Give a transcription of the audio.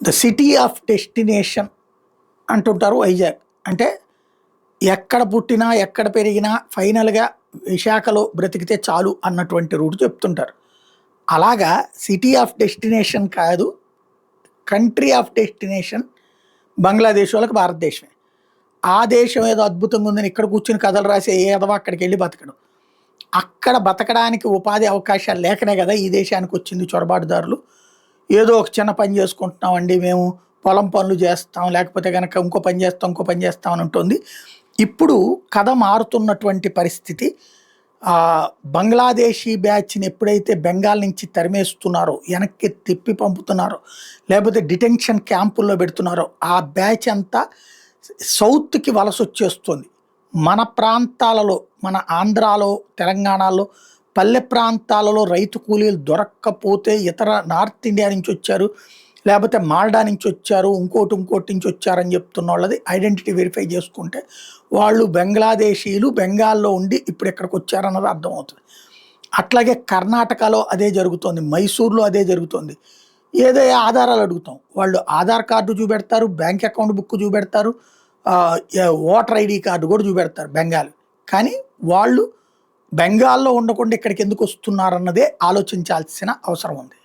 The city of destination అంటుంటారు వైజాగ్. అంటే ఎక్కడ పుట్టినా, ఎక్కడ పెరిగినా ఫైనల్‌గా విశాఖలో బ్రతికితే చాలు అన్నటువంటి రూట్ చెప్తుంటారు. అలాగా సిటీ ఆఫ్ డెస్టినేషన్ కాదు, కంట్రీ ఆఫ్ డెస్టినేషన్ బంగ్లాదేశ్ వాళ్ళకి భారతదేశమే. ఆ దేశం ఏదో అద్భుతంగా ఉందని ఇక్కడ కూర్చొని కథలు రాసే ఏ ఎదవ అక్కడికెళ్ళి బతకడు. అక్కడ బతకడానికి ఉపాధి అవకాశాలు లేకనే కదా ఈ దేశానికొచ్చింది చొరబాటుదారులు. ఏదో ఒక చిన్న పని చేసుకుంటున్నామండి మేము, పొలం పనులు చేస్తాం, లేకపోతే గనక ఇంకో పని చేస్తాం, ఇంకో పని చేస్తాం అని ఉంటుంది. ఇప్పుడు కథ మారుతున్నటువంటి పరిస్థితి. బంగ్లాదేశీ బ్యాచ్‌ని ఎప్పుడైతే బెంగాల్ నుంచి తరిమేస్తున్నారో, వెనక్కి తిప్పి పంపుతున్నారో, లేకపోతే డిటెన్షన్ క్యాంపుల్లో పెడుతున్నారో, ఆ బ్యాచ్ అంతా సౌత్‌కి వలసొచ్చేస్తుంది. మన ప్రాంతాలలో, మన ఆంధ్రాలో, తెలంగాణలో పల్లె ప్రాంతాలలో రైతు కూలీలు దొరక్కపోతే ఇతర నార్త్ ఇండియా నుంచి వచ్చారు, లేకపోతే మాల్డా నుంచి వచ్చారు, ఇంకోటి నుంచి వచ్చారని చెప్తున్న వాళ్ళది ఐడెంటిటీ వెరిఫై చేసుకుంటే వాళ్ళు బంగ్లాదేశీయులు, బెంగాల్లో ఉండి ఇప్పుడు ఇక్కడికి వచ్చారన్నది అర్థమవుతుంది. అట్లాగే కర్ణాటకలో అదే జరుగుతోంది, మైసూర్లో అదే జరుగుతోంది. ఏదో ఆధారాలు అడుగుతాం, వాళ్ళు ఆధార్ కార్డు చూపెడతారు, బ్యాంక్ అకౌంట్ బుక్ చూపెడతారు, ఓటర్ ఐడి కార్డు కూడా చూపెడతారు బెంగాల్. కానీ వాళ్ళు బెంగాల్లో ఉండకుండా ఇక్కడికి ఎందుకు వస్తున్నారన్నదే ఆలోచించాల్సిన అవసరం ఉంది.